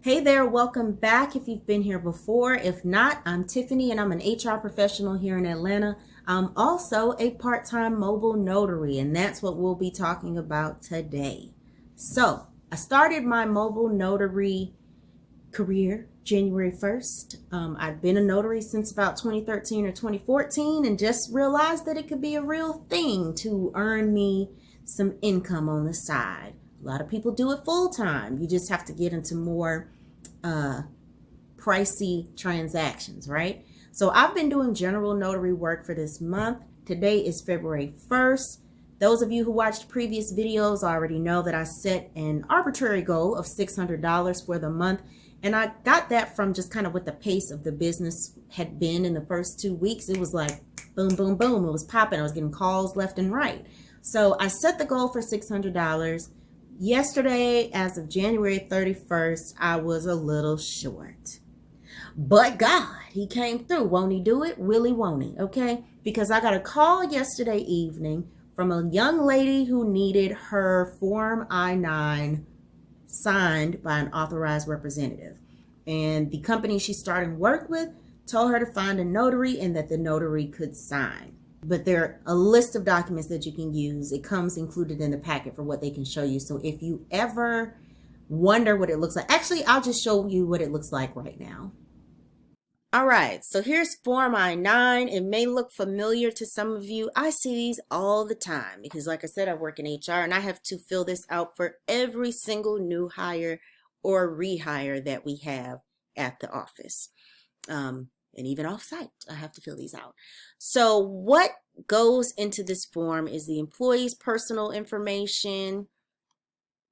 Hey there, welcome back if you've been here before. If not, I'm Tiffany and I'm an HR professional here in Atlanta. I'm also a part-time mobile notary, and that's what we'll be talking about today. So, I started my mobile notary career January 1st. I've been a notary since about 2013 or 2014 and just realized that it could be a real thing to earn me some income on the side. A lot of people do it full time. You just have to get into more pricey transactions, right? So I've been doing general notary work for this month. Today is February 1st. Those of you who watched previous videos already know that I set an arbitrary goal of $600 for the month. And I got that from just kind of what the pace of the business had been in the first 2 weeks. It was like boom, boom, boom. It was popping. I was getting calls left and right. So I set the goal for $600. Yesterday, as of January 31st, I was a little short. But God, he came through. Won't he do it? Will he, won't he? Okay? Because I got a call yesterday evening from a young lady who needed her Form I-9 signed by an authorized representative. And the company she's starting work with told her to find a notary and that the notary could sign. But there are a list of documents that you can use. It comes included in the packet for what they can show you. So if you ever wonder what it looks like, actually, I'll just show you what it looks like right now. All right, so here's Form I-9. It may look familiar to some of you. I see these all the time because, like I said, I work in HR and I have to fill this out for every single new hire or rehire that we have at the office. And even off-site, I have to fill these out. So what goes into this form is the employee's personal information.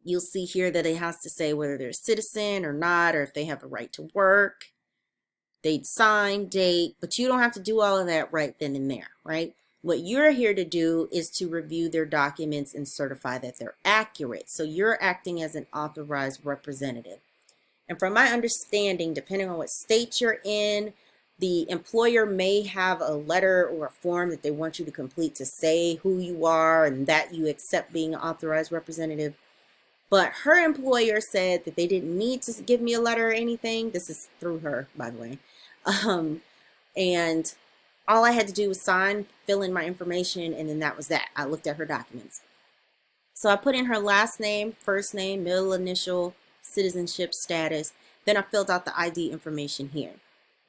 You'll see here that it has to say whether they're a citizen or not, or if they have a right to work, date signed, date, but you don't have to do all of that right then and there, right? What you're here to do is to review their documents and certify that they're accurate. So you're acting as an authorized representative. And from my understanding, depending on what state you're in, the employer may have a letter or a form that they want you to complete to say who you are and that you accept being an authorized representative. But her employer said that they didn't need to give me a letter or anything. This is through her, by the way. And all I had to do was sign, fill in my information, and then that was that. I looked at her documents. So I put in her last name, first name, middle initial, citizenship status. Then I filled out the ID information here.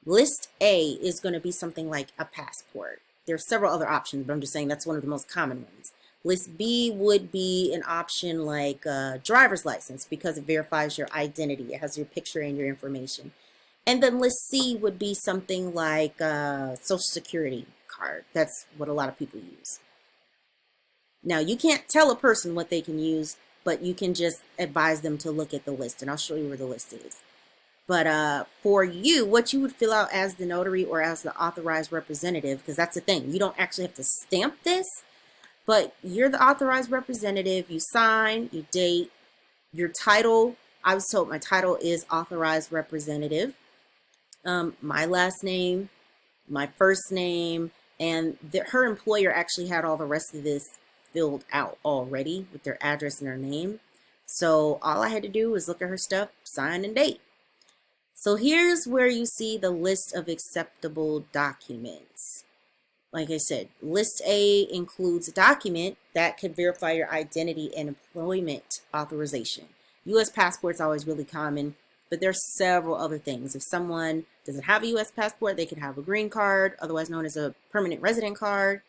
List A is going to be something like a passport. There are several other options, but I'm just saying that's one of the most common ones. List B would be an option like a driver's license because it verifies your identity. It has your picture and your information. And then list C would be something like a Social Security card. That's what a lot of people use. Now, you can't tell a person what they can use, but you can just advise them to look at the list, and I'll show you where the list is. But for you, what you would fill out as the notary or as the authorized representative, because that's the thing, you don't actually have to stamp this, but you're the authorized representative, you sign, you date, your title. I was told my title is authorized representative, my last name, my first name, and her employer actually had all the rest of this filled out already with their address and their name. So all I had to do was look at her stuff, sign, and date. So here's where you see the list of acceptable documents. Like I said, list A includes a document that could verify your identity and employment authorization. U.S. passport's always really common, but there's several other things. If someone doesn't have a U.S. passport, they could have a green card, otherwise known as a permanent resident card.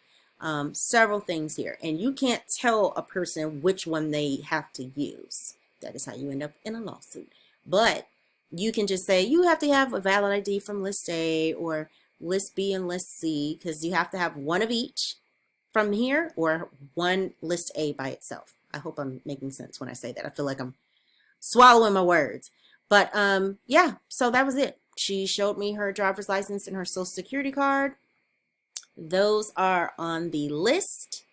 Several things here. And you can't tell a person which one they have to use. That is how you end up in a lawsuit. But you can just say you have to have a valid ID from list A or list B and list C, because you have to have one of each from here or one list A by itself. I hope I'm making sense when I say that. I feel like I'm swallowing my words. But yeah, so that was it. She showed me her driver's license and her social security card. Those are on the list.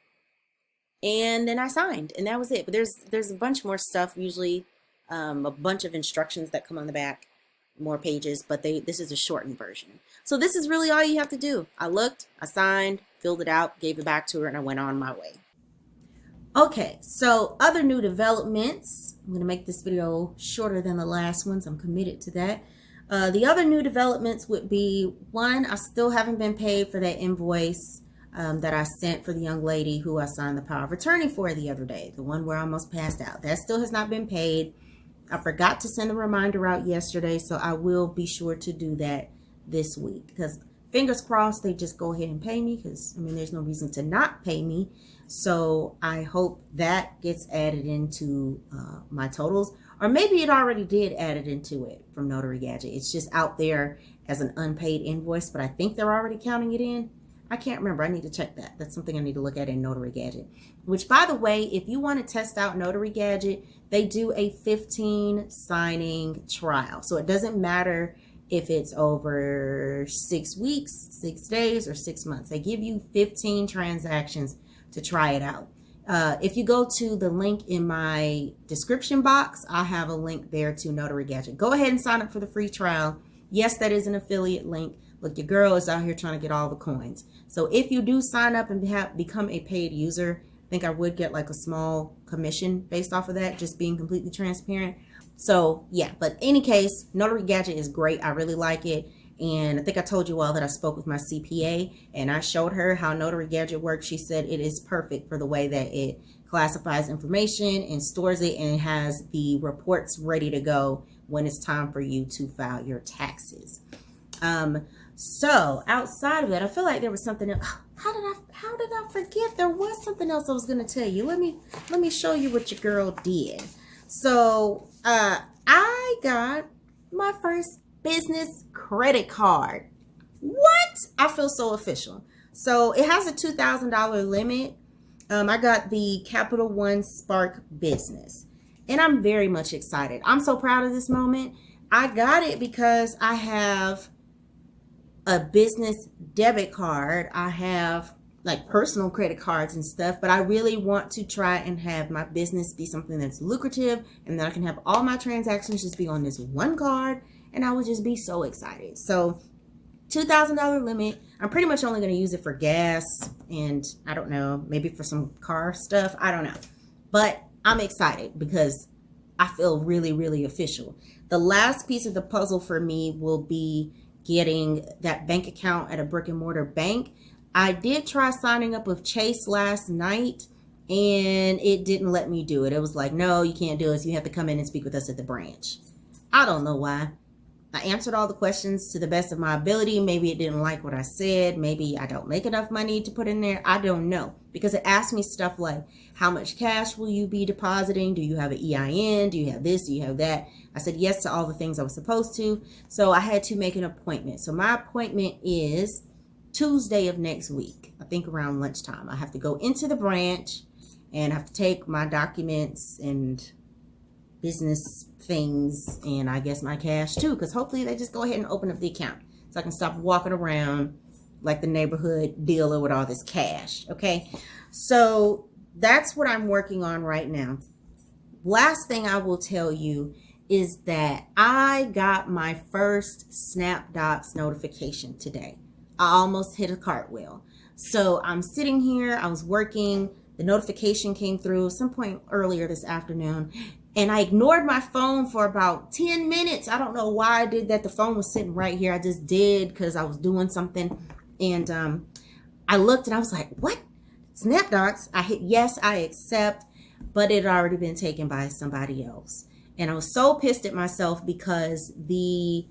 And then I signed, and that was it. But there's a bunch more stuff, usually a bunch of instructions that come on the back, more pages, but this is a shortened version. So this is really all you have to do. I looked, I signed, filled it out, gave it back to her, and I went on my way. Okay, so other new developments. I'm going to make this video shorter than the last ones. I'm committed to that. The other new developments would be, one, I still haven't been paid for that invoice that I sent for the young lady who I signed the power of attorney for the other day, the one where I almost passed out. That still has not been paid. I forgot to send a reminder out yesterday, so I will be sure to do that this week, because fingers crossed they just go ahead and pay me, because I mean there's no reason to not pay me. So I hope that gets added into my totals, or maybe it already did add it into it from Notary Gadget. It's just out there as an unpaid invoice, but I think they're already counting it in. I can't remember. I need to check that. That's something I need to look at in Notary Gadget. Which, by the way, if you want to test out Notary Gadget, they do a 15 signing trial. So it doesn't matter if it's over 6 weeks, 6 days, or 6 months. They give you 15 transactions to try it out. If you go to the link in my description box, I have a link there to Notary Gadget. Go ahead and sign up for the free trial. Yes, that is an affiliate link. Look, your girl is out here trying to get all the coins. So if you do sign up and become a paid user, I think I would get like a small commission based off of that, just being completely transparent. So yeah, but in any case, Notary Gadget is great. I really like it. And I think I told you all that I spoke with my CPA and I showed her how Notary Gadget works. She said it is perfect for the way that it classifies information and stores it and has the reports ready to go when it's time for you to file your taxes. So outside of that, I feel like there was something else. How did I forget? There was something else I was going to tell you. Let me show you what your girl did. So, I got my first business credit card. What? I feel so official. So it has a $2,000 limit. I got the Capital One Spark Business, and I'm very much excited. I'm so proud of this moment. I got it because I have a business debit card. I have like personal credit cards and stuff, but I really want to try and have my business be something that's lucrative and that I can have all my transactions just be on this one card, and I would just be so excited. So $2,000 limit. I'm pretty much only going to use it for gas and I don't know, maybe for some car stuff. I don't know, but I'm excited because I feel really, really official. The last piece of the puzzle for me will be getting that bank account at a brick and mortar bank. I did try signing up with Chase last night and it didn't let me do it. It was like, no, you can't do it. You have to come in and speak with us at the branch. I don't know why. I answered all the questions to the best of my ability. Maybe it didn't like what I said. Maybe I don't make enough money to put in there. I don't know, because it asked me stuff like, how much cash will you be depositing? Do you have an EIN? Do you have this? Do you have that? I said yes to all the things I was supposed to. So I had to make an appointment. So my appointment is Tuesday of next week, I think around lunchtime. I have to go into the branch and I have to take my documents and business things and I guess my cash too, because hopefully they just go ahead and open up the account so I can stop walking around like the neighborhood dealer with all this cash. Okay, so that's what I'm working on right now. Last thing I will tell you is that I got my first Snapdocs notification today. I almost hit a cartwheel. So I'm sitting here, I was working, the notification came through some point earlier this afternoon, and I ignored my phone for about 10 minutes. I don't know why I did that. The phone was sitting right here. I just did because I was doing something. And I looked and I was like, what? Snapdocs? I hit yes, I accept, but it had already been taken by somebody else. And I was so pissed at myself because the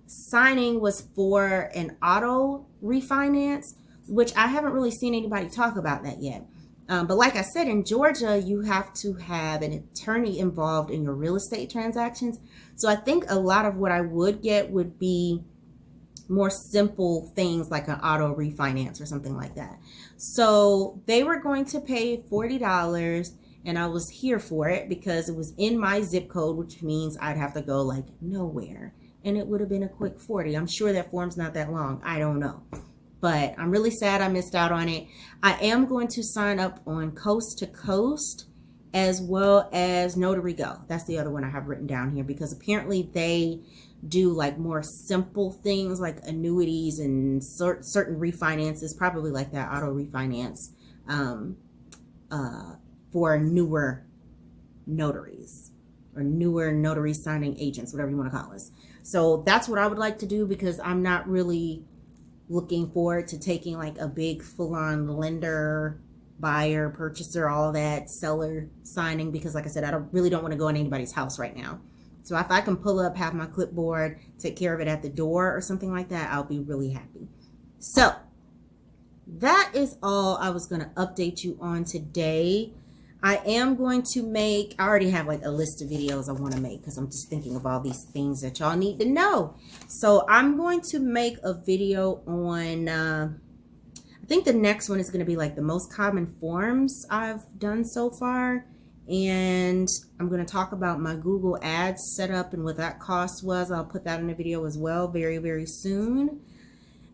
signing was for an auto refinance, which I haven't really seen anybody talk about that yet. But like I said, in Georgia, you have to have an attorney involved in your real estate transactions. So I think a lot of what I would get would be more simple things like an auto refinance or something like that. So they were going to pay $40 and I was here for it because it was in my zip code, which means I'd have to go like nowhere. And it would have been a quick 40. I'm sure that form's not that long. I don't know. But I'm really sad I missed out on it. I am going to sign up on Coast to Coast as well as Notary Go. That's the other one I have written down here because apparently they do like more simple things like annuities and certain refinances, probably like that auto refinance for newer notaries or newer notary signing agents, whatever you want to call us. So that's what I would like to do, because I'm not really looking forward to taking like a big full-on lender, buyer, purchaser, all that, seller signing, because like I said, really don't want to go in anybody's house right now. So if I can pull up, have my clipboard, take care of it at the door or something like that, I'll be really happy. So that is all I was going to update you on today. I am going to make, I already have like a list of videos I want to make, because I'm just thinking of all these things that y'all need to know. So I'm going to make a video on, I think the next one is going to be like the most common forms I've done so far. And I'm going to talk about my Google Ads setup and what that cost was. I'll put that in a video as well very, very soon.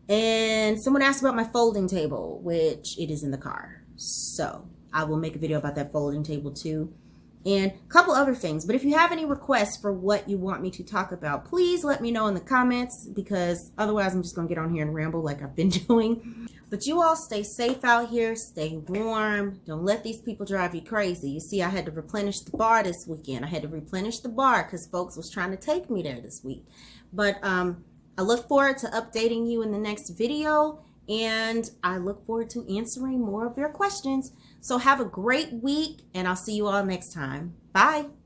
And someone asked about my folding table, which it is in the car. So I will make a video about that folding table too. And a couple other things. But if you have any requests for what you want me to talk about, please let me know in the comments, because otherwise I'm just going to get on here and ramble like I've been doing. But you all stay safe out here. Stay warm. Don't let these people drive you crazy. You see, I had to replenish the bar this weekend. I had to replenish the bar because folks was trying to take me there this week. But I look forward to updating you in the next video, and I look forward to answering more of your questions. So have a great week, and I'll see you all next time. Bye.